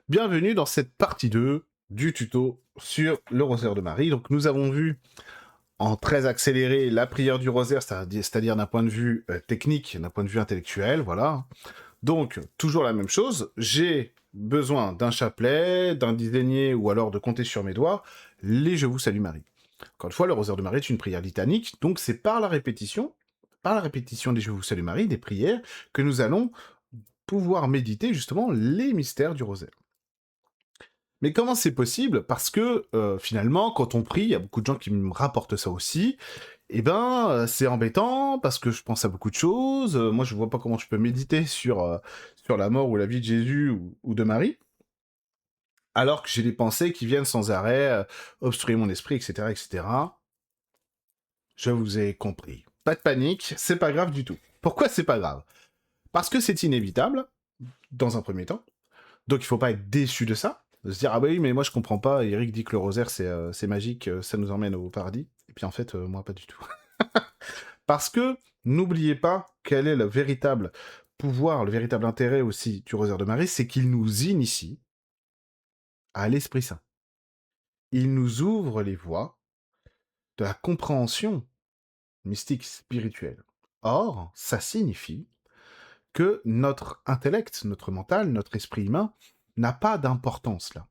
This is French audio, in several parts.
Bienvenue dans cette partie 2 du tuto sur le rosaire de Marie. Donc nous avons vu en très accéléré la prière du rosaire, c'est-à-dire d'un point de vue technique, d'un point de vue intellectuel, voilà. Donc toujours la même chose, j'ai besoin d'un chapelet, d'un dizainier ou alors de compter sur mes doigts les Je vous salue Marie. Encore une fois, le rosaire de Marie est une prière litanique, donc c'est par la répétition des Je vous salue Marie, des prières, que nous allons pouvoir méditer justement les mystères du rosaire. Mais comment c'est possible? Parce que, finalement, quand on prie, il y a beaucoup de gens qui me rapportent ça aussi, et ben, c'est embêtant parce que je pense à beaucoup de choses, moi je vois pas comment je peux méditer sur la mort ou la vie de Jésus ou de Marie, alors que j'ai des pensées qui viennent sans arrêt, obstruer mon esprit et cetera et cetera. Je vous ai compris. Pas de panique, c'est pas grave du tout. Pourquoi c'est pas grave? Parce que c'est inévitable, dans un premier temps. Donc il faut pas être déçu de ça, de se dire ah bah oui mais moi je comprends pas, Eric dit que le rosaire c'est magique, ça nous emmène au paradis. Et puis en fait moi pas du tout. Parce que n'oubliez pas quel est le véritable pouvoir, le véritable intérêt aussi du rosaire de Marie, c'est qu'il nous initie à l'Esprit Saint. Il nous ouvre les voies de la compréhension mystique spirituelle. Or, ça signifie que notre intellect, notre mental, notre esprit humain n'a pas d'importance là.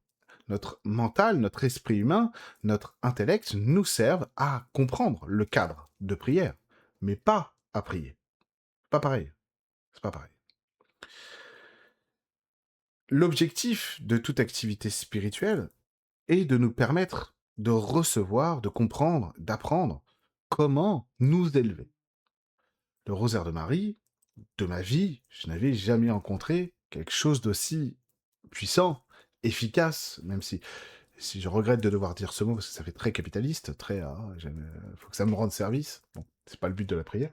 Notre mental, notre esprit humain, notre intellect nous servent à comprendre le cadre de prière, mais pas à prier. Pas pareil. C'est pas pareil. L'objectif de toute activité spirituelle est de nous permettre de recevoir, de comprendre, d'apprendre comment nous élever. Le rosaire de Marie, de ma vie, je n'avais jamais rencontré quelque chose d'aussi puissant, efficace, même si je regrette de devoir dire ce mot parce que ça fait très capitaliste, très faut que ça me rende service. Bon, c'est pas le but de la prière.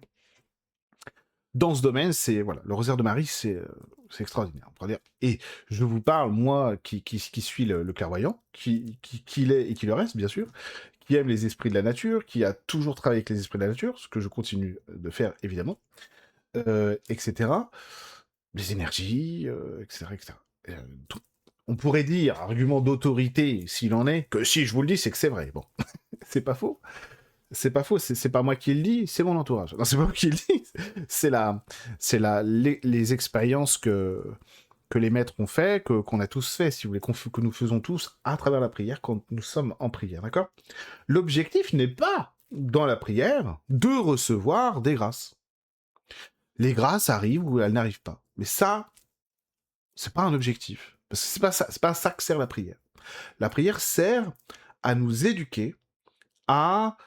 Dans ce domaine, c'est voilà, le rosaire de Marie, c'est extraordinaire. On pourrait dire. Et je vous parle moi qui suis le clairvoyant, qui l'est et qui le reste bien sûr, qui aime les esprits de la nature, qui a toujours travaillé avec les esprits de la nature, ce que je continue de faire évidemment, etc. Les énergies, etc., etc. Et, on pourrait dire, argument d'autorité, s'il en est, que si je vous le dis, c'est que c'est vrai. Bon, c'est pas faux. C'est pas faux, c'est pas moi qui le dis, c'est mon entourage. Non, c'est pas moi qui le dis, les expériences que les maîtres ont fait, qu'on a tous fait, si vous voulez, que nous faisons tous à travers la prière quand nous sommes en prière, d'accord? L'objectif n'est pas, dans la prière, de recevoir des grâces. Les grâces arrivent ou elles n'arrivent pas. Mais ça, c'est pas un objectif. Parce que c'est pas à ça que sert la prière. La prière sert à nous éduquer, à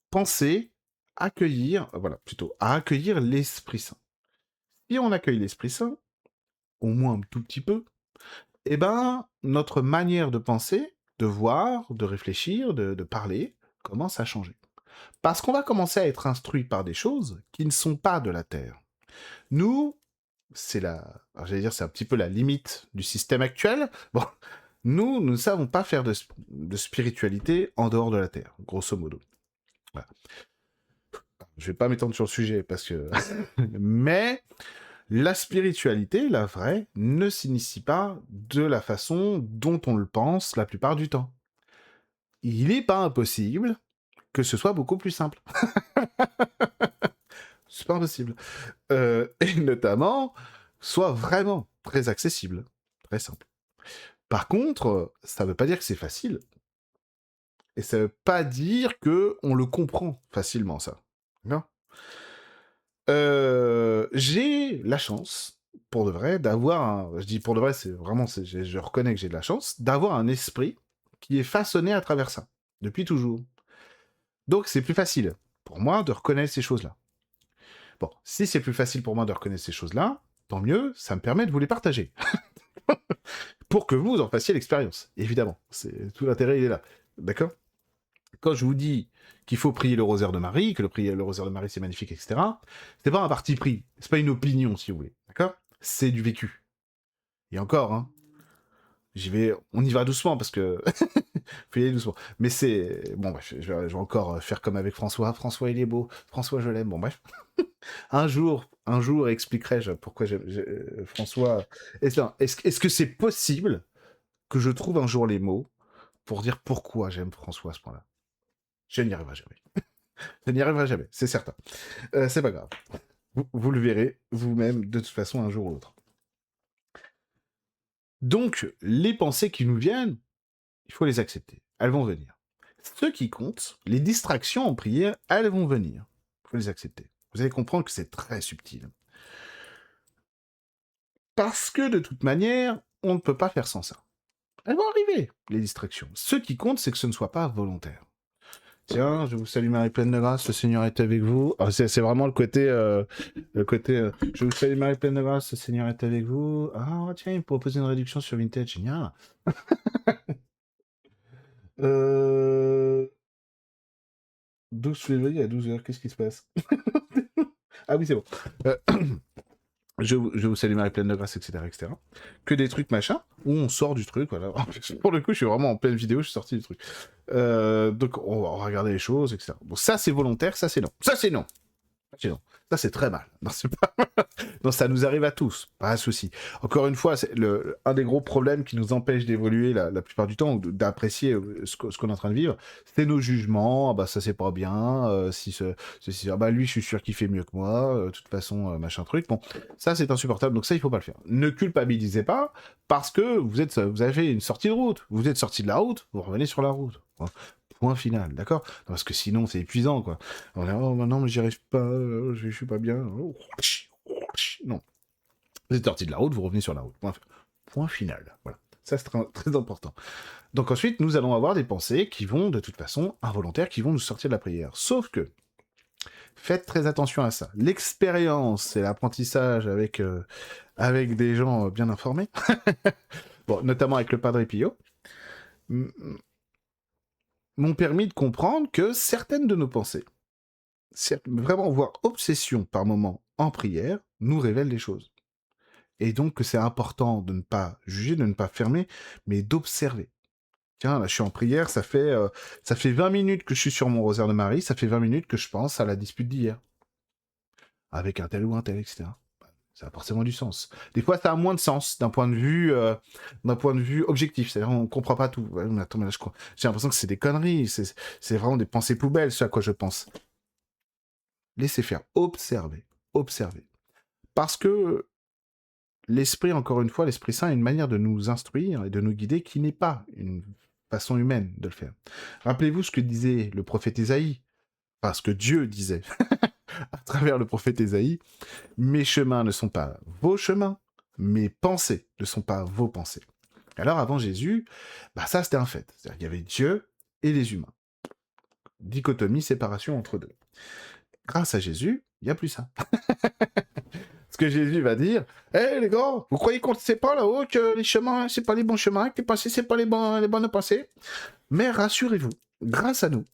penser, accueillir, voilà, plutôt, à accueillir l'Esprit Saint. Si on accueille l'Esprit Saint, au moins un tout petit peu, eh ben, notre manière de penser, de voir, de réfléchir, de parler, commence à changer. Parce qu'on va commencer à être instruit par des choses qui ne sont pas de la Terre. Nous, alors j'allais dire, c'est un petit peu la limite du système actuel. Bon, nous ne savons pas faire de spiritualité en dehors de la Terre, grosso modo. Voilà. Je vais pas m'étendre sur le sujet parce que... Mais la spiritualité, la vraie, ne s'initie pas de la façon dont on le pense la plupart du temps. Il n'est pas impossible que ce soit beaucoup plus simple. C'est pas impossible. Et notamment, soit vraiment très accessible, très simple. Par contre, ça veut pas dire que c'est facile. Et ça veut pas dire que on le comprend facilement, ça. Non. J'ai la chance, pour de vrai, je dis pour de vrai, c'est vraiment, je reconnais que j'ai de la chance, d'avoir un esprit qui est façonné à travers ça, depuis toujours. Donc c'est plus facile pour moi de reconnaître ces choses-là. Bon, si c'est plus facile pour moi de reconnaître ces choses-là, tant mieux, ça me permet de vous les partager. Pour que vous en fassiez l'expérience, évidemment. Tout l'intérêt, il est là. D'accord? Quand je vous dis qu'il faut prier le rosaire de Marie, que le rosaire de Marie c'est magnifique, etc., c'est pas un parti pris, c'est pas une opinion si vous voulez, d'accord? C'est du vécu. Et encore, hein, on y va doucement parce que faut y aller doucement. Mais c'est... Bon, bref, je vais encore faire comme avec François. François, il est beau. François, je l'aime. Bon, bref. Un jour, expliquerai-je pourquoi François... Est-ce que c'est possible que je trouve un jour les mots pour dire pourquoi j'aime François à ce point-là? Je n'y arriverai jamais. Je n'y arriverai jamais, c'est certain. C'est pas grave. Vous le verrez vous-même de toute façon un jour ou l'autre. Donc, les pensées qui nous viennent, il faut les accepter. Elles vont venir. Ce qui compte, les distractions en prière, elles vont venir. Il faut les accepter. Vous allez comprendre que c'est très subtil. Parce que de toute manière, on ne peut pas faire sans ça. Elles vont arriver, les distractions. Ce qui compte, c'est que ce ne soit pas volontaire. Tiens, je vous salue Marie pleine de grâce, le Seigneur est avec vous. Ah, c'est vraiment le côté, je vous salue Marie pleine de grâce, le Seigneur est avec vous. Ah tiens, il me propose une réduction sur Vinted, génial. 12 février à 12h, qu'est-ce qui se passe? Ah oui, c'est bon. Je vous salue Marie pleine de grâce, etc., etc. Que des trucs machin, où on sort du truc, voilà. Pour le coup, je suis vraiment en pleine vidéo, je suis sorti du truc. Donc, on va regarder les choses, etc. Bon, ça, c'est volontaire, ça, c'est non. Ça, c'est non. Non. Ça, c'est très mal. Non, c'est pas... non, ça nous arrive à tous, pas de souci. Encore une fois, c'est un des gros problèmes qui nous empêche d'évoluer la plupart du temps, ou d'apprécier ce qu'on est en train de vivre, c'est nos jugements. Ah bah, ça, c'est pas bien. Ah bah, lui, je suis sûr qu'il fait mieux que moi. De toute façon, machin truc. Bon, ça, c'est insupportable. Donc, ça, il faut pas le faire. Ne culpabilisez pas parce que vous avez fait une sortie de route. Vous êtes sorti de la route, vous revenez sur la route. Point final, d'accord? Parce que sinon, c'est épuisant, quoi. On est, oh, non, mais j'y arrive pas, je suis pas bien. Non. Vous êtes sorti de la route, vous revenez sur la route. Point final. Voilà. Ça, c'est très important. Donc ensuite, nous allons avoir des pensées qui vont, de toute façon, involontaires, qui vont nous sortir de la prière. Sauf que, faites très attention à ça. L'expérience et l'apprentissage avec des gens bien informés, bon, notamment avec le Padre Pio, m'ont permis de comprendre que certaines de nos pensées, vraiment voire obsession par moment en prière, nous révèlent des choses. Et donc que c'est important de ne pas juger, de ne pas fermer, mais d'observer. Tiens, là je suis en prière, ça fait 20 minutes que je suis sur mon rosaire de Marie, ça fait 20 minutes que je pense à la dispute d'hier. Avec un tel ou un tel, etc. Ça a forcément du sens. Des fois, ça a moins de sens d'un point de vue objectif. C'est-à-dire, on comprend pas tout. Ouais, mais attends, mais là, j'ai l'impression que c'est des conneries. C'est vraiment des pensées poubelles, ce à quoi je pense. Laissez faire. Observez. Parce que l'esprit, encore une fois, l'Esprit Saint a une manière de nous instruire et de nous guider qui n'est pas une façon humaine de le faire. Rappelez-vous ce que disait le prophète Ésaïe. Enfin, ce que Dieu disait à travers le prophète Ésaïe. Mes chemins ne sont pas vos chemins, mes pensées ne sont pas vos pensées. Alors avant Jésus, ça c'était un fait. C'est-à-dire qu'il y avait Dieu et les humains. Dichotomie, séparation entre deux. Grâce à Jésus, il n'y a plus ça. Ce que Jésus va dire, les gars, vous croyez qu'on ne sait pas là-haut que les chemins, c'est pas les bons chemins, que les pensées, c'est pas les bonnes pensées? Mais rassurez-vous, grâce à nous,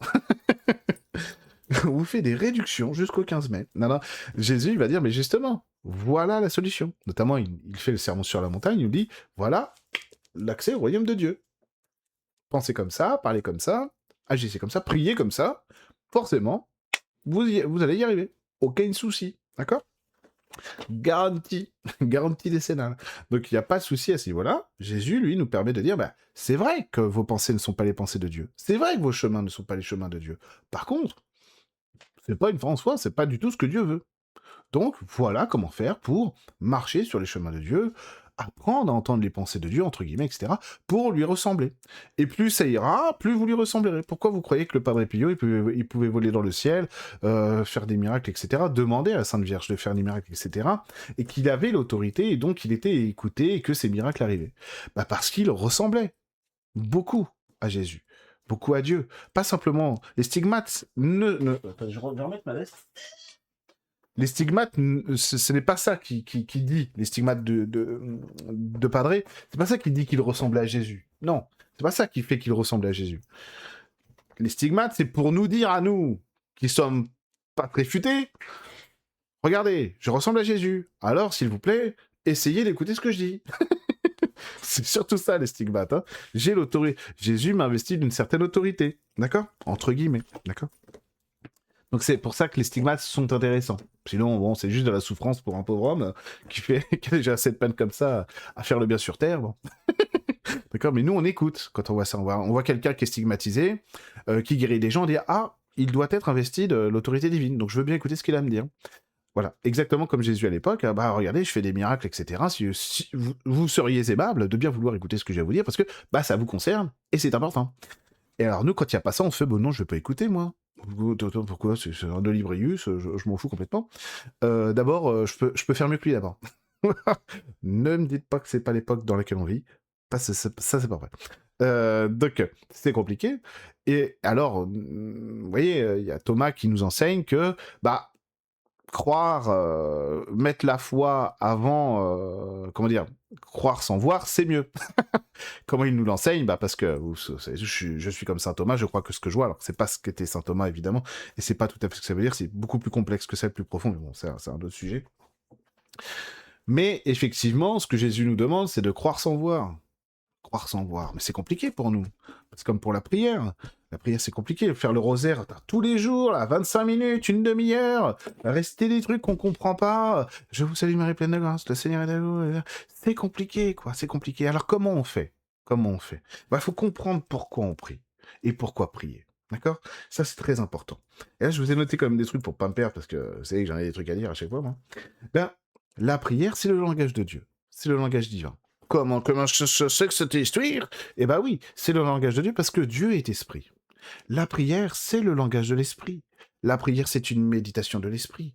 on vous fait des réductions jusqu'au 15 mai. Non, Jésus, il va dire, mais justement, voilà la solution. Notamment, il fait le sermon sur la montagne, il nous dit, voilà l'accès au royaume de Dieu. Pensez comme ça, parlez comme ça, agissez comme ça, priez comme ça, forcément, vous allez y arriver. Aucun souci, d'accord? Garantie décennale. Donc il n'y a pas de souci à ce niveau-là. Jésus, lui, nous permet de dire, c'est vrai que vos pensées ne sont pas les pensées de Dieu. C'est vrai que vos chemins ne sont pas les chemins de Dieu. Par contre, c'est pas une fin en soi, c'est pas du tout ce que Dieu veut. Donc voilà comment faire pour marcher sur les chemins de Dieu, apprendre à entendre les pensées de Dieu, entre guillemets, etc., pour lui ressembler. Et plus ça ira, plus vous lui ressemblerez. Pourquoi vous croyez que le Padre Pio, il pouvait voler dans le ciel, faire des miracles, etc., demander à la Sainte Vierge de faire des miracles, etc., et qu'il avait l'autorité, et donc il était écouté, et que ces miracles arrivaient? Parce qu'il ressemblait beaucoup à Jésus, beaucoup à Dieu. Pas simplement les stigmates. Attends, je vais remettre ma veste. Les stigmates, ce n'est pas ça qui dit, les stigmates de Padre, c'est pas ça qui dit qu'il ressemblait à Jésus. Non, c'est pas ça qui fait qu'il ressemblait à Jésus. Les stigmates, c'est pour nous dire à nous, qui sommes pas très futés, regardez, je ressemble à Jésus. Alors, s'il vous plaît, essayez d'écouter ce que je dis. C'est surtout ça, les stigmates. Hein. J'ai l'autorité. Jésus m'a investi d'une certaine autorité. D'accord? Entre guillemets. D'accord? Donc c'est pour ça que les stigmates sont intéressants. Sinon, bon, c'est juste de la souffrance pour un pauvre homme qui a déjà assez de peine comme ça à faire le bien sur Terre. Bon. D'accord? Mais nous, on écoute quand on voit ça. On voit quelqu'un qui est stigmatisé, qui guérit des gens, on dit « Ah, il doit être investi de l'autorité divine. Donc je veux bien écouter ce qu'il a à me dire. » Voilà, exactement comme Jésus à l'époque. Bah regardez, je fais des miracles, etc. Si vous seriez aimable de bien vouloir écouter ce que j'ai à vous dire, parce que bah ça vous concerne et c'est important. Et alors nous, quand il n'y a pas ça, on se fait bon non, je vais pas écouter moi. Pourquoi? C'est un Dolibrius, je m'en fous complètement. D'abord, je peux faire mieux que lui d'abord. Ne me dites pas que c'est pas l'époque dans laquelle on vit. Ça, c'est pas vrai. Donc, c'est compliqué. Et alors, vous voyez, il y a Thomas qui nous enseigne que, bah, croire, mettre la foi avant, comment dire, croire sans voir, c'est mieux. Comment il nous l'enseigne? Bah parce que je suis comme saint Thomas, je crois que ce que je vois, alors c'est pas ce qu'était saint Thomas évidemment, et c'est pas tout à fait ce que ça veut dire, c'est beaucoup plus complexe que ça, plus profond, mais bon, c'est un autre sujet. Mais effectivement, ce que Jésus nous demande, c'est de croire sans voir. Croire sans voir, mais c'est compliqué pour nous. C'est comme pour la prière. La prière, c'est compliqué. Faire le rosaire tous les jours, là, 25 minutes, une demi-heure, rester des trucs qu'on comprend pas. Je vous salue Marie pleine de grâce, le Seigneur est avec vous. C'est compliqué, quoi. C'est compliqué. Alors comment on fait? Comment on fait? Bah, faut comprendre pourquoi on prie et pourquoi prier. D'accord? Ça, c'est très important. Et là, je vous ai noté quand même des trucs pour pas me perdre parce que vous savez que j'en ai des trucs à dire à chaque fois, moi. Ben, la prière, c'est le langage de Dieu. C'est le langage divin. Comment je sais que c'était histoire? Eh ben oui, c'est le langage de Dieu parce que Dieu est esprit. La prière, c'est le langage de l'esprit. La prière, c'est une méditation de l'esprit.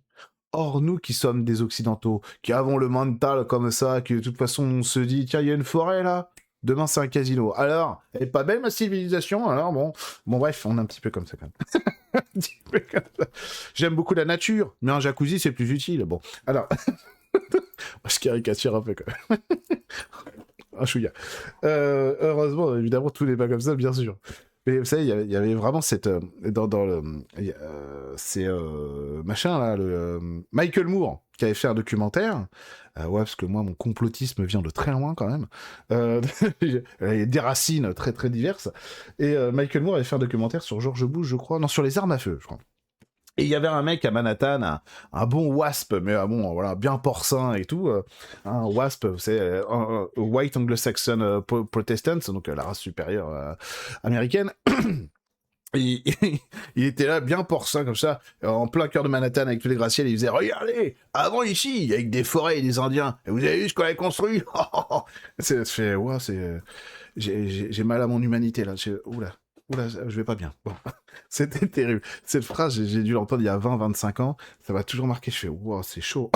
Or, nous qui sommes des Occidentaux, qui avons le mental comme ça, qui de toute façon on se dit, tiens, il y a une forêt là, demain c'est un casino. Alors, elle est pas belle ma civilisation? Alors bon, bref, on est un petit peu comme ça quand même. Un petit peu comme ça. J'aime beaucoup la nature, mais un jacuzzi c'est plus utile. Bon, alors, je caricature un peu quand même. Un chouïa. Heureusement, évidemment, tout n'est pas comme ça, bien sûr. Mais vous savez, il y avait vraiment cette... dans le... c'est machin, là, Michael Moore, qui avait fait un documentaire. Ouais, parce que moi, mon complotisme vient de très loin, quand même. Il y a des racines très, très diverses. Et Michael Moore avait fait un documentaire sur George Bush, je crois. Non, sur les armes à feu, je crois. Et il y avait un mec à Manhattan, un bon wasp, mais bon, voilà, bien porcin et tout. Un wasp, c'est un White Anglo-Saxon Protestant, donc la race supérieure américaine. Et, il était là, bien porcin comme ça, en plein cœur de Manhattan avec tous les gratte-ciels, et il faisait « Regardez, avant ici, avec des forêts et des Indiens, et vous avez vu ce qu'on a construit ?» C'est... Ouais, c'est... J'ai mal à mon humanité, là. Oula, je vais pas bien. Bon, c'était terrible. Cette phrase, j'ai dû l'entendre il y a 20-25 ans. Ça m'a toujours marqué. Je fais, wow, c'est chaud.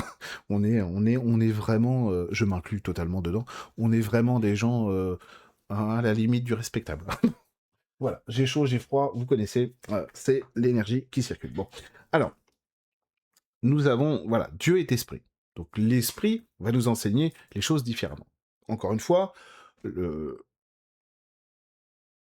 On est vraiment, je m'inclus totalement dedans. On est vraiment des gens à la limite du respectable. Voilà, j'ai chaud, j'ai froid, vous connaissez. C'est l'énergie qui circule. Bon, alors, nous avons, voilà, Dieu est esprit. Donc l'esprit va nous enseigner les choses différemment. Encore une fois,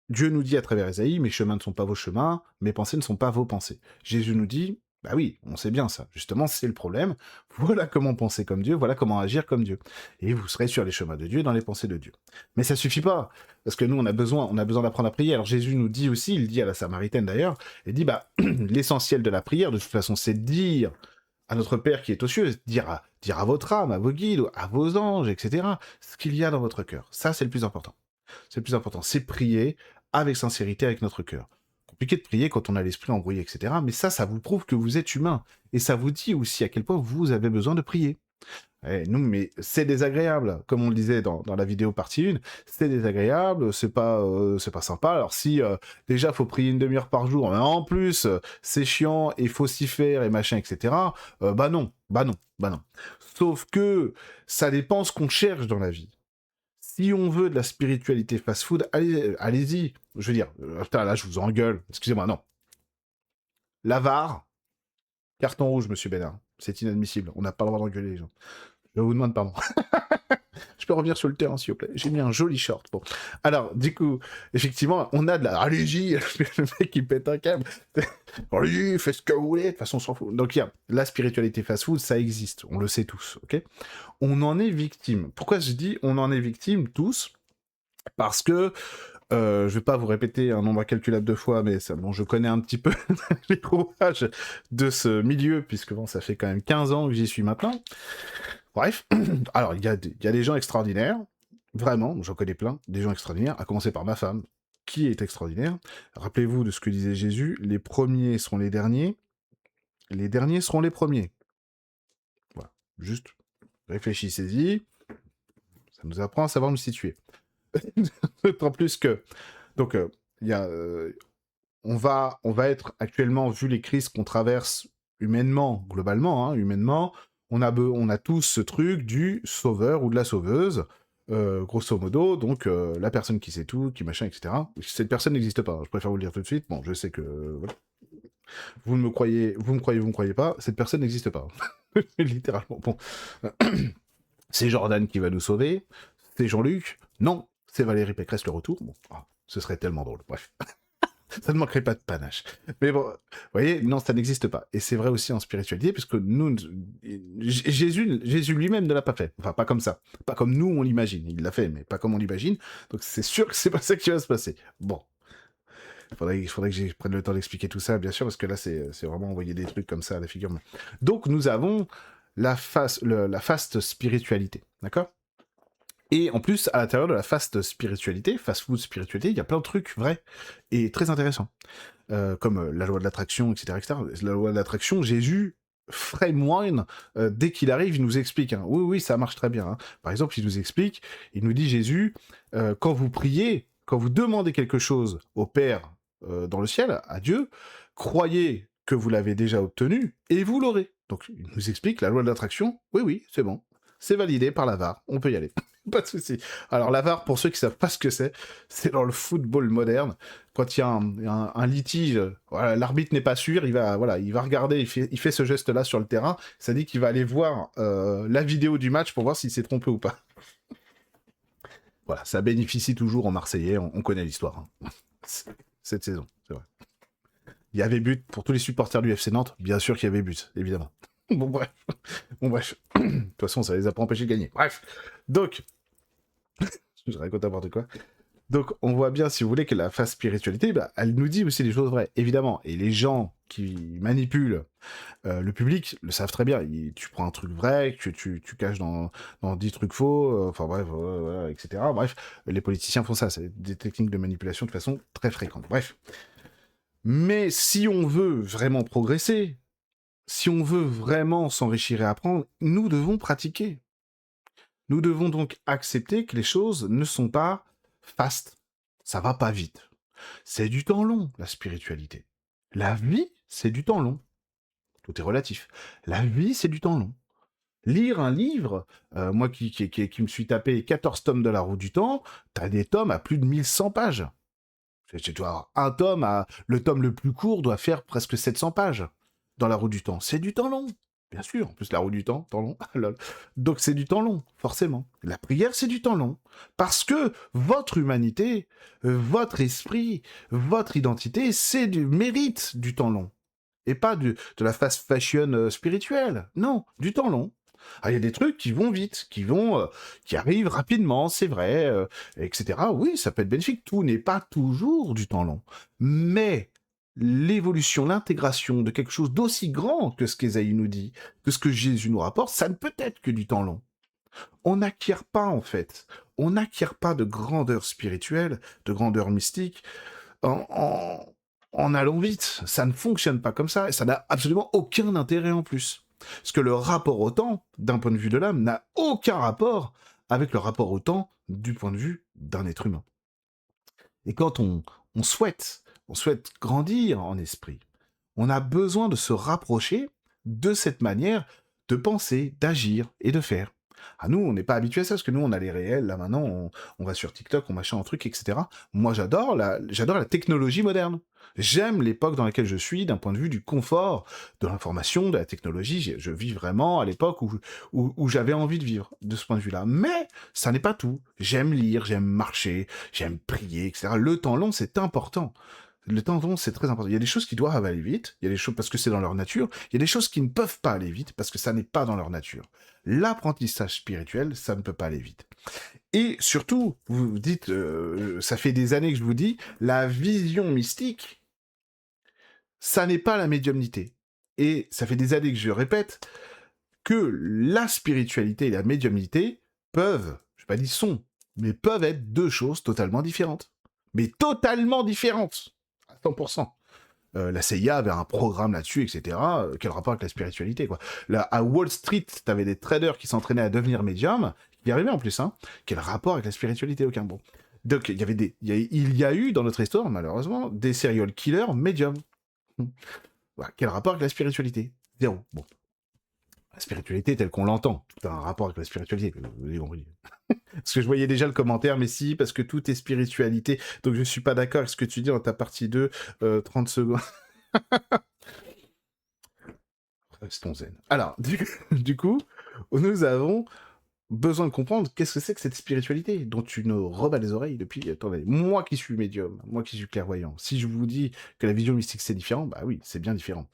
Dieu nous dit à travers Ésaïe, mes chemins ne sont pas vos chemins, mes pensées ne sont pas vos pensées. Jésus nous dit, bah oui, on sait bien ça. Justement, c'est le problème. Voilà comment penser comme Dieu, voilà comment agir comme Dieu. Et vous serez sur les chemins de Dieu, dans les pensées de Dieu. Mais ça suffit pas. Parce que nous, on a besoin d'apprendre à prier. Alors Jésus nous dit aussi, il dit à la Samaritaine d'ailleurs, il dit, bah, l'essentiel de la prière, de toute façon, c'est de dire à notre Père qui est aux cieux, dire à votre âme, à vos guides, à vos anges, etc., ce qu'il y a dans votre cœur. Ça, c'est le plus important. C'est le plus important, c'est prier avec sincérité, avec notre cœur. Compliqué de prier quand on a l'esprit embrouillé, etc. Mais ça vous prouve que vous êtes humain. Et ça vous dit aussi à quel point vous avez besoin de prier. Nous, mais c'est désagréable, comme on le disait dans la vidéo partie 1, c'est désagréable, c'est pas sympa. Alors si déjà faut prier une demi-heure par jour, mais en plus c'est chiant et faut s'y faire et machin, etc. Bah non. Sauf que ça dépend ce qu'on cherche dans la vie. Si on veut de la spiritualité fast-food, allez-y. Je veux dire, putain, là, je vous engueule. Excusez-moi, non. L'avare, carton rouge, monsieur Bénard. C'est inadmissible. On n'a pas le droit d'engueuler les gens. Je vous demande pardon. Je peux revenir sur le terrain, s'il vous plaît. J'ai mis un joli short. Bon. Alors, du coup, effectivement, on a de la... Allez-y, le mec qui pète un câble. Allez-y, faites ce que vous voulez. De toute façon, on s'en fout. Donc, il y a la spiritualité fast-food, ça existe. On le sait tous, ok? On en est victime. Pourquoi je dis on en est victime tous? Parce que, je vais pas vous répéter un nombre incalculable de fois, mais ça, bon, je connais un petit peu les rouages de ce milieu, puisque bon, ça fait quand même 15 ans que j'y suis maintenant. Bref, alors il y a des gens extraordinaires, vraiment, j'en connais plein, des gens extraordinaires, à commencer par ma femme, qui est extraordinaire. Rappelez-vous de ce que disait Jésus, les premiers seront les derniers seront les premiers. Voilà, juste réfléchissez-y, ça nous apprend à savoir nous situer. D'autant plus que, donc, il y a, on va être actuellement, vu les crises qu'on traverse humainement, globalement, hein, humainement, on a tous ce truc du sauveur ou de la sauveuse, grosso modo, donc la personne qui sait tout, qui machin, etc. Cette personne n'existe pas, je préfère vous le dire tout de suite, bon, je sais que, voilà. Vous me croyez pas, cette personne n'existe pas. Littéralement, bon. C'est Jordan qui va nous sauver, c'est Jean-Luc, non, c'est Valérie Pécresse le retour, bon, ce serait tellement drôle, bref. Ça ne manquerait pas de panache. Mais bon, vous voyez, non, ça n'existe pas. Et c'est vrai aussi en spiritualité, puisque nous, Jésus lui-même ne l'a pas fait. Enfin, pas comme ça. Pas comme nous, on l'imagine. Il l'a fait, mais pas comme on l'imagine. Donc c'est sûr que c'est pas ça qui va se passer. Bon. Il faudrait que je prenne le temps d'expliquer tout ça, bien sûr, parce que là, c'est vraiment envoyer des trucs comme ça à la figure. Donc, nous avons la faste spiritualité. D'accord? Et en plus, à l'intérieur de la fast spiritualité, fast food spiritualité, il y a plein de trucs vrais et très intéressants. Comme la loi de l'attraction, etc., etc. La loi de l'attraction, Jésus, frame dès qu'il arrive, il nous explique. Hein. Oui, oui, ça marche très bien. Hein. Par exemple, il nous explique, il nous dit, Jésus, quand vous priez, quand vous demandez quelque chose au Père dans le ciel, à Dieu, croyez que vous l'avez déjà obtenu et vous l'aurez. Donc, il nous explique la loi de l'attraction. Oui, oui, c'est bon. C'est validé par la VAR. On peut y aller. Pas de souci. Alors, la VAR, pour ceux qui savent pas ce que c'est dans le football moderne. Quand il y a un litige, voilà, l'arbitre n'est pas sûr, il va regarder, il fait ce geste-là sur le terrain, ça dit qu'il va aller voir la vidéo du match pour voir s'il s'est trompé ou pas. Voilà, ça bénéficie toujours aux Marseillais, on connaît l'histoire. Hein. Cette saison, c'est vrai. Il y avait but pour tous les supporters du FC Nantes, bien sûr qu'il y avait but, évidemment. Bon bref. De toute façon, ça les a pas empêchés de gagner. Bref. Donc, je raconte n'importe quoi. Donc, on voit bien, si vous voulez, que la phase spiritualité, bah, elle nous dit aussi des choses vraies, évidemment. Et les gens qui manipulent le public le savent très bien. Tu prends un truc vrai, que tu caches dans 10 trucs faux, enfin bref, etc. Bref, les politiciens font ça. C'est des techniques de manipulation de façon très fréquente. Bref. Mais si on veut vraiment progresser, si on veut vraiment s'enrichir et apprendre, nous devons pratiquer. Nous devons donc accepter que les choses ne sont pas fast. Ça va pas vite. C'est du temps long, la spiritualité. La vie, c'est du temps long. Tout est relatif. La vie, c'est du temps long. Lire un livre, moi qui me suis tapé 14 tomes de La Roue du Temps, t'as des tomes à plus de 1100 pages. Tu dois avoir un tome, le tome le plus court doit faire presque 700 pages dans La Roue du Temps. C'est du temps long. Bien sûr, en plus La Roue du Temps, temps long. Donc c'est du temps long, forcément. La prière, c'est du temps long. Parce que votre humanité, votre esprit, votre identité, c'est du mérite du temps long. Et pas de la fast fashion spirituelle. Non, du temps long. Ah, il y a des trucs qui vont vite, qui arrivent rapidement, c'est vrai, etc. Oui, ça peut être bénéfique. Tout n'est pas toujours du temps long. Mais l'évolution, l'intégration de quelque chose d'aussi grand que ce qu'Ésaïe nous dit, que ce que Jésus nous rapporte, ça ne peut être que du temps long. On n'acquiert pas, en fait. On n'acquiert pas de grandeur spirituelle, de grandeur mystique, en allant vite. Ça ne fonctionne pas comme ça, et ça n'a absolument aucun intérêt en plus. Parce que le rapport au temps, d'un point de vue de l'âme, n'a aucun rapport avec le rapport au temps du point de vue d'un être humain. Et quand on souhaite grandir en esprit, on a besoin de se rapprocher de cette manière de penser, d'agir et de faire. Ah, nous, on n'est pas habitué à ça, parce que nous, on a les réels, là, maintenant, on va sur TikTok, on machin un truc, etc. Moi, j'adore la technologie moderne. J'aime l'époque dans laquelle je suis, d'un point de vue du confort, de l'information, de la technologie. Je vis vraiment à l'époque où j'avais envie de vivre, de ce point de vue-là. Mais, ça n'est pas tout. J'aime lire, j'aime marcher, j'aime prier, etc. Le temps long, c'est important. Le temps long, c'est très important. Il y a des choses qui doivent aller vite, il y a des choses parce que c'est dans leur nature, il y a des choses qui ne peuvent pas aller vite parce que ça n'est pas dans leur nature. L'apprentissage spirituel, ça ne peut pas aller vite. Et surtout, vous vous dites, ça fait des années que je vous dis, la vision mystique, ça n'est pas la médiumnité. Et ça fait des années que je répète que la spiritualité et la médiumnité peuvent, je ne vais pas dire sont, mais peuvent être deux choses totalement différentes. Mais totalement différentes, à 100%. La CIA avait un programme là-dessus, etc. Quel rapport avec la spiritualité, quoi. Là, à Wall Street, t'avais des traders qui s'entraînaient à devenir médium, qui y arrivaient en plus, hein. Quel rapport avec la spiritualité, aucun bon. Donc, il y a eu, dans notre histoire, malheureusement, des serial killers médiums. Voilà. Quel rapport avec la spiritualité? Zéro. Bon. La spiritualité telle qu'on l'entend. Tout a un rapport avec la spiritualité. Vous avez compris. Parce que je voyais déjà le commentaire, mais si, parce que tout est spiritualité. Donc je suis pas d'accord avec ce que tu dis dans ta partie 2, 30 secondes. Restons zen. Alors, du coup, nous avons besoin de comprendre qu'est-ce que c'est que cette spiritualité dont tu nous rebats les oreilles depuis... Attendez, moi qui suis médium, moi qui suis clairvoyant, si je vous dis que la vision mystique c'est différent, bah oui, c'est bien différent.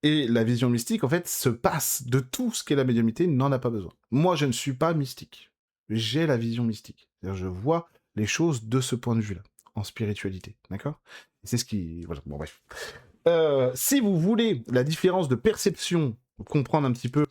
Et la vision mystique, en fait, se passe de tout ce qu'est la médiumnité, n'en a pas besoin. Moi, je ne suis pas mystique. J'ai la vision mystique. C'est-à-dire, je vois les choses de ce point de vue-là, en spiritualité. D'accord? C'est ce qui... Voilà, bon, bref. Si vous voulez la différence de perception, comprendre un petit peu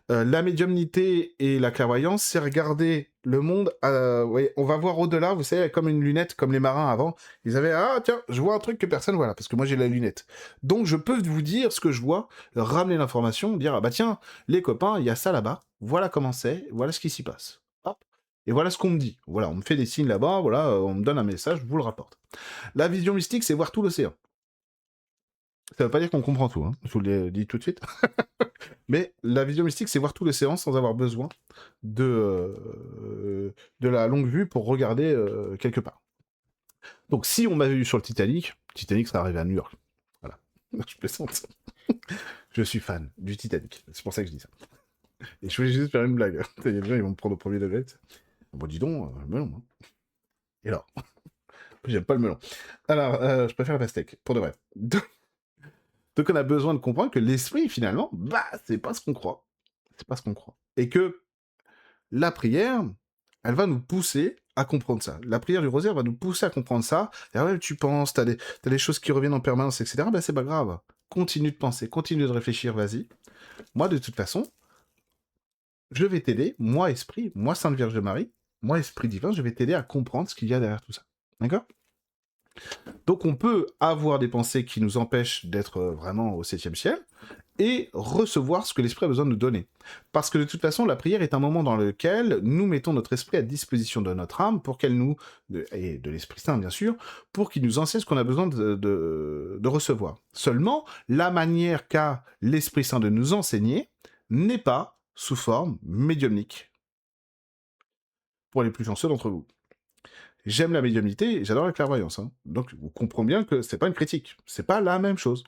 la médiumnité et la clairvoyance, c'est regarder le monde. Ouais, on va voir au-delà, vous savez, comme une lunette, comme les marins avant. Ils avaient ah tiens, je vois un truc que personne voit là, parce que moi j'ai la lunette. Donc je peux vous dire ce que je vois, ramener l'information, dire ah bah tiens, les copains, il y a ça là-bas. Voilà comment c'est, voilà ce qui s'y passe. Hop. Et voilà ce qu'on me dit. Voilà, on me fait des signes là-bas, voilà, on me donne un message, je vous le rapporte. La vision mystique, c'est voir tout l'océan. Ça veut pas dire qu'on comprend tout, hein. Je vous le dis tout de suite. Mais la vision mystique, c'est voir tout l'océan sans avoir besoin de la longue vue pour regarder quelque part. Donc si on m'avait vu sur le Titanic serait arrivé à New York. Voilà. Je plaisante. Je suis fan du Titanic. C'est pour ça que je dis ça. Et je voulais juste faire une blague. Il y a des gens, ils vont me prendre au premier degré. Bon, dis donc, le melon. Hein. Et alors j'aime pas le melon. Alors, je préfère la pastèque, pour de vrai. Donc on a besoin de comprendre que l'esprit, finalement, bah, c'est pas ce qu'on croit. C'est pas ce qu'on croit. Et que la prière, elle va nous pousser à comprendre ça. La prière du rosaire va nous pousser à comprendre ça. Et ouais, tu penses, t'as des choses qui reviennent en permanence, etc. Ben c'est pas grave. Continue de penser, continue de réfléchir, vas-y. Moi, de toute façon, je vais t'aider, moi, esprit, moi, Sainte Vierge Marie, moi, esprit divin, je vais t'aider à comprendre ce qu'il y a derrière tout ça. D'accord? Donc on peut avoir des pensées qui nous empêchent d'être vraiment au 7e ciel, et recevoir ce que l'esprit a besoin de nous donner. Parce que de toute façon, la prière est un moment dans lequel nous mettons notre esprit à disposition de notre âme pour qu'elle nous, et de l'Esprit Saint bien sûr, pour qu'il nous enseigne ce qu'on a besoin de recevoir. Seulement, la manière qu'a l'Esprit Saint de nous enseigner n'est pas sous forme médiumnique. Pour les plus chanceux d'entre vous. J'aime la médiumnité et j'adore la clairvoyance. Hein. Donc, vous comprenez bien que c'est pas une critique. C'est pas la même chose.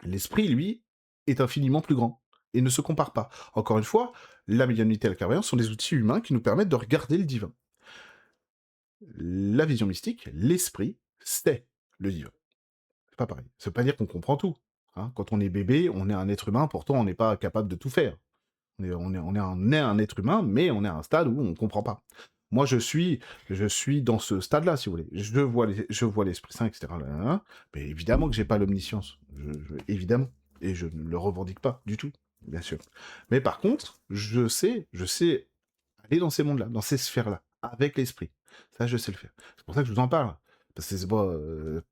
L'esprit, lui, est infiniment plus grand et ne se compare pas. Encore une fois, la médiumnité et la clairvoyance sont des outils humains qui nous permettent de regarder le divin. La vision mystique, l'esprit, c'est le divin. C'est pas pareil. Ça veut pas dire qu'on comprend tout. Hein. Quand on est bébé, on est un être humain, pourtant on n'est pas capable de tout faire. On est un être humain, mais on est à un stade où on ne comprend pas. Moi, je suis dans ce stade-là, si vous voulez. Je vois l'Esprit Saint, etc. Mais évidemment que j'ai pas l'omniscience. Évidemment. Et je ne le revendique pas du tout, bien sûr. Mais par contre, je sais aller dans ces mondes-là, dans ces sphères-là, avec l'Esprit. Ça, je sais le faire. C'est pour ça que je vous en parle.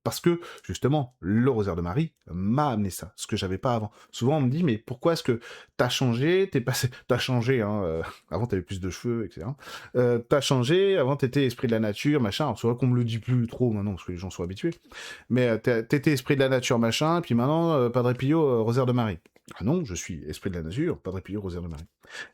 Parce que, justement, le rosaire de Marie m'a amené ça, ce que j'avais pas avant. Souvent, on me dit, mais pourquoi est-ce que t'as changé, t'as changé, hein, avant t'avais plus de cheveux, etc. T'as changé, avant t'étais esprit de la nature, machin. Alors, c'est vrai qu'on me le dit plus trop maintenant, parce que les gens sont habitués. Mais t'étais esprit de la nature, machin, puis maintenant, Padre Pio, rosaire de Marie. Ah non, je suis esprit de la nature, Padre Pio, rosaire de Marie.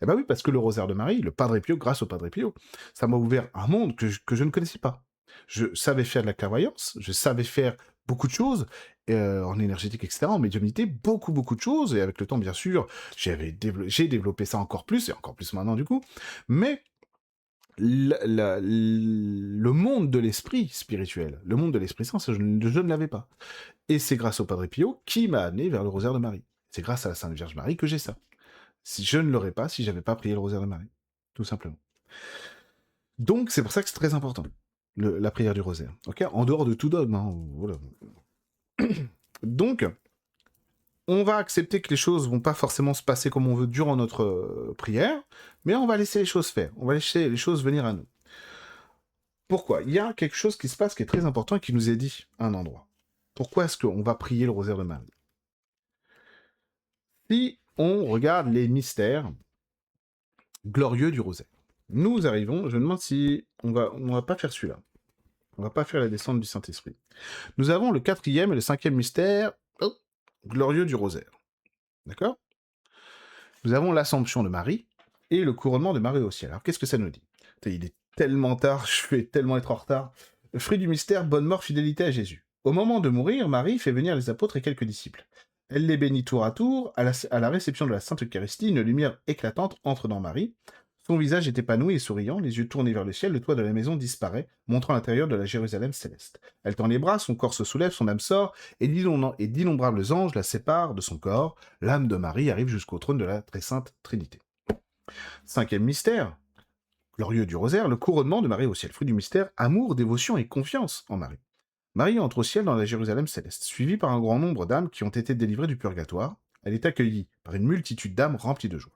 Eh ben oui, parce que le rosaire de Marie, le Padre Pio, grâce au Padre Pio, ça m'a ouvert un monde que je ne connaissais pas. Je savais faire de la clairvoyance, je savais faire beaucoup de choses, en énergétique, etc., en médiumnité, beaucoup de choses, et avec le temps, bien sûr, j'ai développé ça encore plus, et encore plus maintenant, du coup, mais le monde de l'esprit spirituel, le monde de l'esprit saint, je ne l'avais pas. Et c'est grâce au Padre Pio qui m'a amené vers le rosaire de Marie. C'est grâce à la Sainte Vierge Marie que j'ai ça. Si je ne l'aurais pas si j'avais pas prié le rosaire de Marie. Tout simplement. Donc, c'est pour ça que c'est très important, la prière du rosaire. Ok, en dehors de tout dogme. Hein, voilà. Donc, on va accepter que les choses vont pas forcément se passer comme on veut durant notre prière, mais on va laisser les choses faire. On va laisser les choses venir à nous. Pourquoi? Il y a quelque chose qui se passe qui est très important et qui nous est dit à un endroit. Pourquoi est-ce qu'on va prier le rosaire de Marie? Si on regarde les mystères glorieux du rosaire, nous arrivons, je me demande si on va pas faire celui-là. On va pas faire la descente du Saint-Esprit. Nous avons le 4e et le 5e mystère glorieux du rosaire. D'accord? Nous avons l'Assomption de Marie et le couronnement de Marie au ciel. Alors qu'est-ce que ça nous dit? Il est tellement tard, je vais tellement être en retard. Le fruit du mystère, bonne mort, fidélité à Jésus. Au moment de mourir, Marie fait venir les apôtres et quelques disciples. Elle les bénit tour à tour. À la réception de la Sainte Eucharistie, une lumière éclatante entre dans Marie. Son visage est épanoui et souriant, les yeux tournés vers le ciel, le toit de la maison disparaît, montrant l'intérieur de la Jérusalem céleste. Elle tend les bras, son corps se soulève, son âme sort, et d'innombrables anges la séparent de son corps. L'âme de Marie arrive jusqu'au trône de la très sainte Trinité. 5e mystère, glorieux du rosaire, le couronnement de Marie au ciel. Fruit du mystère, amour, dévotion et confiance en Marie. Marie entre au ciel dans la Jérusalem céleste, suivie par un grand nombre d'âmes qui ont été délivrées du purgatoire. Elle est accueillie par une multitude d'âmes remplies de joie.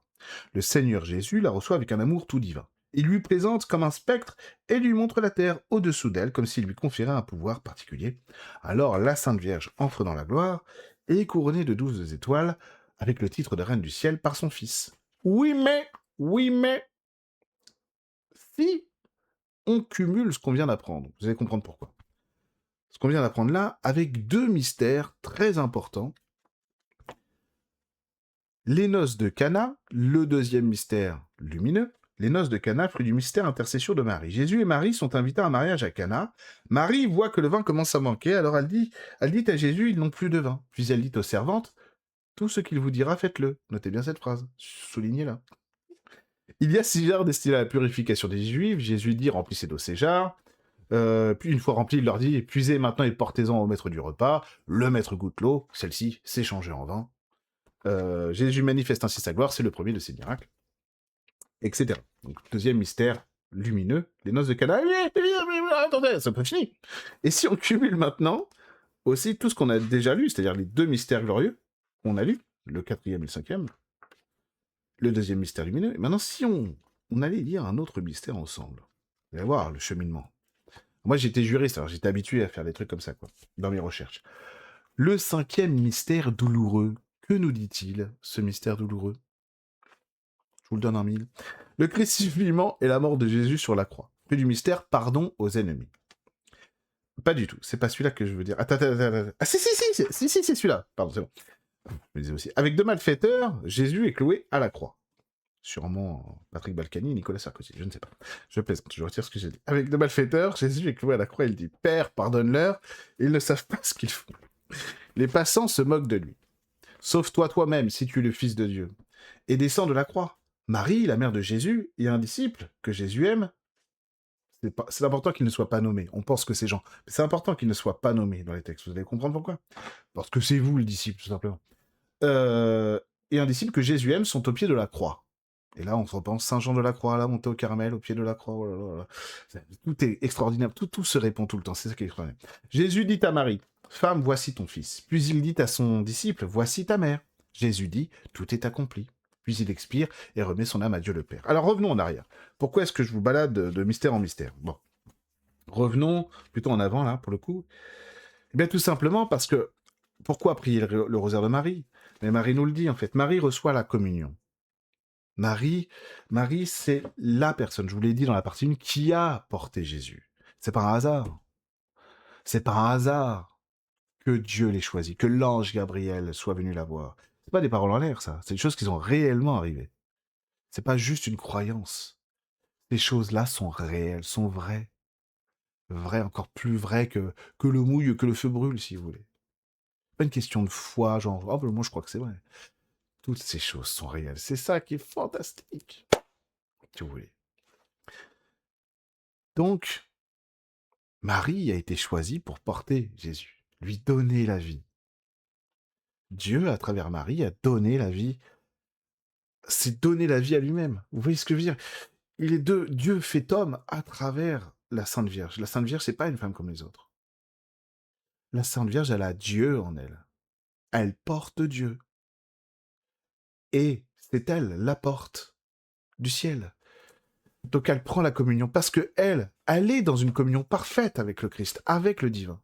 Le Seigneur Jésus la reçoit avec un amour tout divin. Il lui présente comme un spectre et lui montre la terre au-dessous d'elle, comme s'il lui conférait un pouvoir particulier. Alors la Sainte Vierge entre dans la gloire et est couronnée de 12 étoiles avec le titre de Reine du ciel par son Fils. Oui mais, si on cumule ce qu'on vient d'apprendre, vous allez comprendre pourquoi. Ce qu'on vient d'apprendre là, avec 2 mystères très importants. Les noces de Cana, le 2e mystère lumineux. Les noces de Cana, fruit du mystère intercession de Marie. Jésus et Marie sont invités à un mariage à Cana. Marie voit que le vin commence à manquer, alors elle dit à Jésus, ils n'ont plus de vin. Puis elle dit aux servantes, tout ce qu'il vous dira, faites-le. Notez bien cette phrase, soulignez-la. Il y a 6 jarres destinés à la purification des Juifs. Jésus dit, remplissez d'eau ces jarres. Puis une fois rempli, il leur dit, puisez maintenant et portez-en au maître du repas. Le maître goûte l'eau, celle-ci s'est changée en vin. Jésus manifeste ainsi sa gloire, c'est le premier de ses miracles, etc. Donc, 2e mystère lumineux, les noces de Cana. Attendez, c'est pas fini. Et si on cumule maintenant aussi tout ce qu'on a déjà lu, c'est-à-dire les 2 mystères glorieux qu'on a lus, le 4e et le 5e, le 2e mystère lumineux, et maintenant si on allait lire un autre mystère ensemble, vous allez voir le cheminement. Moi j'étais juriste, alors j'étais habitué à faire des trucs comme ça, quoi, dans mes recherches. Le 5e mystère douloureux, que nous dit-il, ce mystère douloureux? Je vous le donne en 1000. Le crucifixion et la mort de Jésus sur la croix. Puis du mystère, pardon aux ennemis. Pas du tout, c'est pas celui-là que je veux dire. Attends. Ah si, c'est celui-là. Pardon, c'est bon. Je me disais aussi. Avec 2 malfaiteurs, Jésus est cloué à la croix. Sûrement Patrick Balkany et Nicolas Sarkozy, je ne sais pas. Je plaisante, je retire ce que j'ai dit. Avec 2 malfaiteurs, Jésus est cloué à la croix, il dit « Père, pardonne-leur, ils ne savent pas ce qu'ils font. » Les passants se moquent de lui. « Sauve-toi toi-même si tu es le Fils de Dieu. » Et descend de la croix. Marie, la mère de Jésus, et un disciple que Jésus aime, c'est important qu'il ne soit pas nommé. On pense que c'est Jean. Mais c'est important qu'il ne soit pas nommé dans les textes. Vous allez comprendre pourquoi. Parce que c'est vous le disciple, tout simplement. Et un disciple que Jésus aime sont au pied de la croix. Et là, on se repense Saint Jean de la Croix, là, monté au Carmel, au pied de la croix. Oh là là. Tout est extraordinaire. Tout se répond tout le temps. C'est ça qui est extraordinaire. Jésus dit à Marie, « Femme, voici ton fils. » Puis il dit à son disciple, « Voici ta mère. » Jésus dit, « Tout est accompli. » Puis il expire et remet son âme à Dieu le Père. Alors revenons en arrière. Pourquoi est-ce que je vous balade de mystère en mystère? Bon. Revenons plutôt en avant, là, pour le coup. Eh bien, tout simplement parce que, pourquoi prier le rosaire de Marie? Mais Marie nous le dit, en fait. Marie reçoit la communion. Marie, c'est la personne, je vous l'ai dit dans la partie 1, qui a porté Jésus. C'est pas un hasard. C'est pas un hasard que Dieu l'ait choisi, que l'ange Gabriel soit venu la voir. C'est pas des paroles en l'air, ça. C'est des choses qui sont réellement arrivées. C'est pas juste une croyance. Ces choses-là sont réelles, sont vraies. Vraies, encore plus vraies que le mouille, que le feu brûle, si vous voulez. Pas une question de foi, genre, oh, ben, moi je crois que c'est vrai. Toutes ces choses sont réelles. C'est ça qui est fantastique. Si vous voulez. Donc, Marie a été choisie pour porter Jésus, lui donner la vie. Dieu, à travers Marie, a donné la vie, s'est donné la vie à lui-même. Vous voyez ce que je veux dire? Dieu fait homme à travers la Sainte Vierge. La Sainte Vierge, c'est pas une femme comme les autres. La Sainte Vierge, elle a Dieu en elle. Elle porte Dieu. Et c'est elle, la porte du ciel. Donc elle prend la communion parce que elle est dans une communion parfaite avec le Christ, avec le divin.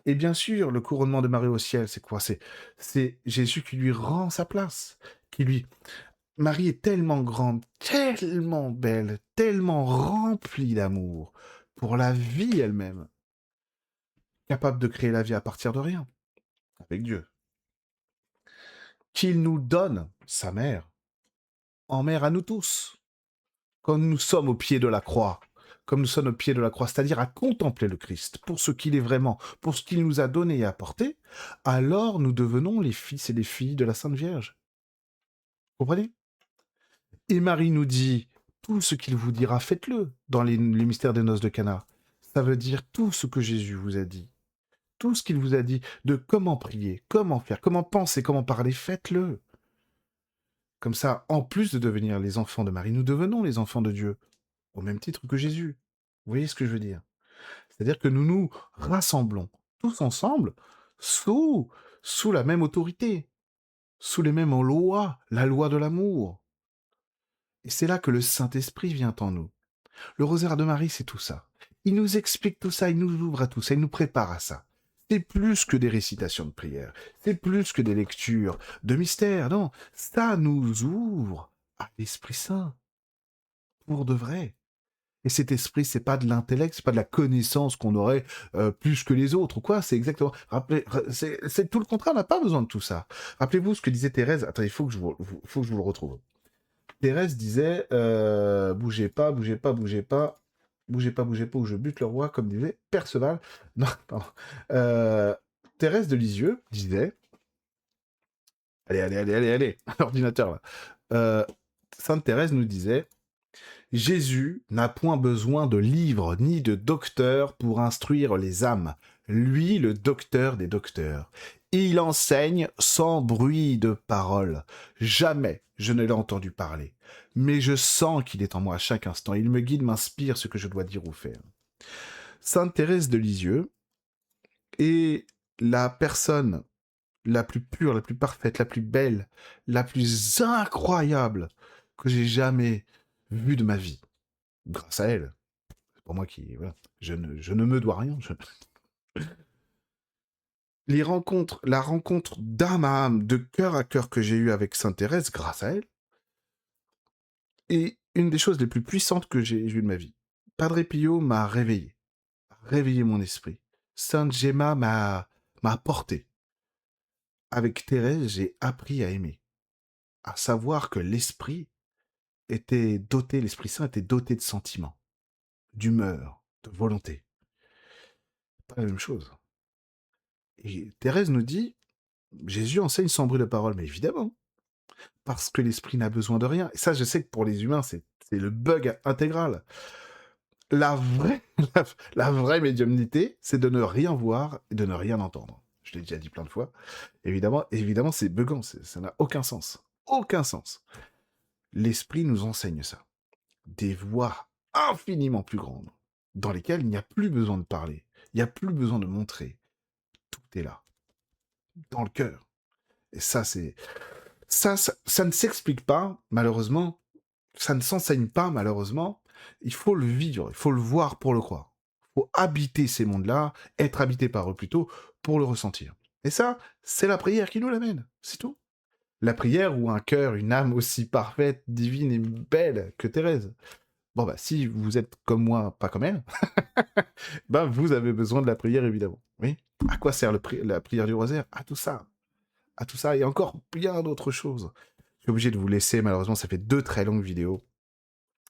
Et bien sûr, le couronnement de Marie au ciel, c'est quoi? C'est Jésus qui lui rend sa place, qui lui... Marie est tellement grande, tellement belle, tellement remplie d'amour pour la vie elle-même, capable de créer la vie à partir de rien, avec Dieu, qu'il nous donne sa mère, en mère à nous tous, quand nous sommes au pied de la croix, comme nous sommes au pied de la croix, c'est-à-dire à contempler le Christ pour ce qu'il est vraiment, pour ce qu'il nous a donné et apporté, alors nous devenons les fils et les filles de la Sainte Vierge. Vous comprenez? Et Marie nous dit, tout ce qu'il vous dira, faites-le dans les mystères des noces de Cana. Ça veut dire tout ce que Jésus vous a dit. Tout ce qu'il vous a dit de comment prier, comment faire, comment penser, comment parler, faites-le. Comme ça, en plus de devenir les enfants de Marie, nous devenons les enfants de Dieu, au même titre que Jésus. Vous voyez ce que je veux dire? C'est-à-dire que nous nous rassemblons tous ensemble sous la même autorité, sous les mêmes lois, la loi de l'amour. Et c'est là que le Saint-Esprit vient en nous. Le rosaire de Marie, c'est tout ça. Il nous explique tout ça, il nous ouvre à tout ça, il nous prépare à ça. C'est plus que des récitations de prières, c'est plus que des lectures de mystères, non. Ça nous ouvre à l'Esprit Saint, pour de vrai. Et cet esprit, c'est pas de l'intellect, c'est pas de la connaissance qu'on aurait plus que les autres ou quoi. C'est exactement. C'est tout le contraire. On n'a pas besoin de tout ça. Rappelez-vous ce que disait Thérèse. Attendez, il faut que faut que je vous le retrouve. Thérèse disait bougez pas, bougez pas, bougez pas, bougez pas, bougez pas, ou je bute le roi, comme disait Perceval. Non, pardon. Thérèse de Lisieux disait. Allez, l'ordinateur là. Sainte Thérèse nous disait. Jésus n'a point besoin de livres ni de docteurs pour instruire les âmes, lui le docteur des docteurs. Il enseigne sans bruit de parole. Jamais je ne l'ai entendu parler. Mais je sens qu'il est en moi à chaque instant. Il me guide, m'inspire ce que je dois dire ou faire. Sainte Thérèse de Lisieux est la personne la plus pure, la plus parfaite, la plus belle, la plus incroyable que j'ai jamais vue de ma vie. Grâce à elle. C'est pour moi qui... Voilà. Je ne me dois rien. La rencontre d'âme à âme, de cœur à cœur que j'ai eue avec Sainte Thérèse, grâce à elle, est une des choses les plus puissantes que j'ai eues de ma vie. Padre Pio m'a réveillé mon esprit. Sainte Gemma m'a porté. Avec Thérèse, j'ai appris à aimer, à savoir que l'Esprit Saint était doté de sentiments, d'humeur, de volonté. Pas la même chose. Et Thérèse nous dit, Jésus enseigne sans bruit de parole, mais évidemment, parce que l'esprit n'a besoin de rien. Et ça, je sais que pour les humains, c'est le bug intégral. La vraie, la vraie médiumnité, c'est de ne rien voir et de ne rien entendre. Je l'ai déjà dit plein de fois. Évidemment, c'est buggant, ça n'a aucun sens. Aucun sens. L'esprit nous enseigne ça. Des voies infiniment plus grandes, dans lesquelles il n'y a plus besoin de parler, il n'y a plus besoin de montrer. Tout est là, dans le cœur. Et ça, ça ne s'explique pas, malheureusement. Ça ne s'enseigne pas, malheureusement. Il faut le vivre, il faut le voir pour le croire. Il faut habiter ces mondes-là, être habité par eux plutôt, pour le ressentir. Et ça, c'est la prière qui nous l'amène, c'est tout. La prière ou un cœur, une âme aussi parfaite, divine et belle que Thérèse. Bon, bah, si vous êtes comme moi, pas comme elle, bah, vous avez besoin de la prière, évidemment. Oui. À quoi sert la prière du rosaire? À tout ça. À tout ça et encore bien d'autres choses. Je suis obligé de vous laisser, malheureusement, ça fait 2 très longues vidéos.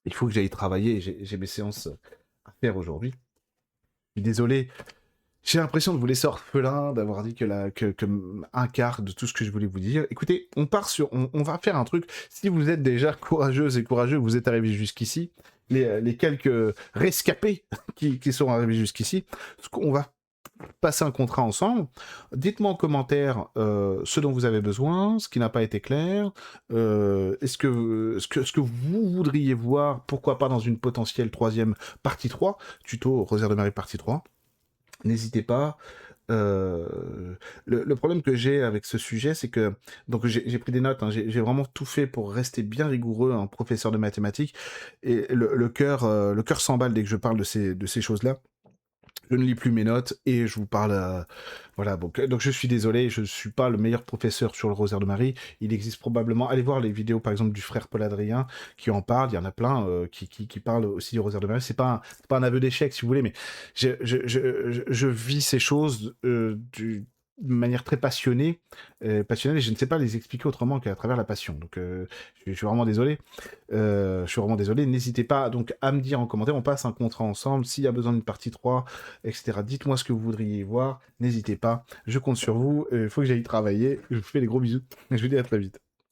Il faut que j'aille travailler, j'ai mes séances à faire aujourd'hui. Je suis désolé, j'ai l'impression de vous laisser orphelin, d'avoir dit que un quart de tout ce que je voulais vous dire. Écoutez, on va faire un truc. Si vous êtes déjà courageuse et courageux, vous êtes arrivé jusqu'ici, les quelques rescapés qui sont arrivés jusqu'ici. On va passer un contrat ensemble. Dites-moi en commentaire ce dont vous avez besoin, ce qui n'a pas été clair, ce que vous voudriez voir, pourquoi pas dans une potentielle troisième partie 3, tuto Rosaire de Marie partie 3. N'hésitez pas. Le problème que j'ai avec ce sujet, c'est que donc j'ai pris des notes, hein, j'ai vraiment tout fait pour rester bien rigoureux en professeur de mathématiques, et le cœur s'emballe dès que je parle de ces choses-là. Je ne lis plus mes notes et je vous parle. Voilà, donc je suis désolé, je ne suis pas le meilleur professeur sur le Rosaire de Marie. Il existe probablement. Allez voir les vidéos, par exemple, du frère Paul Adrien qui en parle. Il y en a plein qui parlent aussi du Rosaire de Marie. C'est pas un aveu d'échec, si vous voulez, mais je vis ces choses de manière très passionnelle, et je ne sais pas les expliquer autrement qu'à travers la passion. Donc, je suis vraiment désolé. Je suis vraiment désolé. N'hésitez pas donc à me dire en commentaire, on passe un contrat ensemble. S'il y a besoin d'une partie 3, etc. Dites-moi ce que vous voudriez voir. N'hésitez pas. Je compte sur vous. Il faut que j'aille travailler. Je vous fais des gros bisous. Je vous dis à très vite.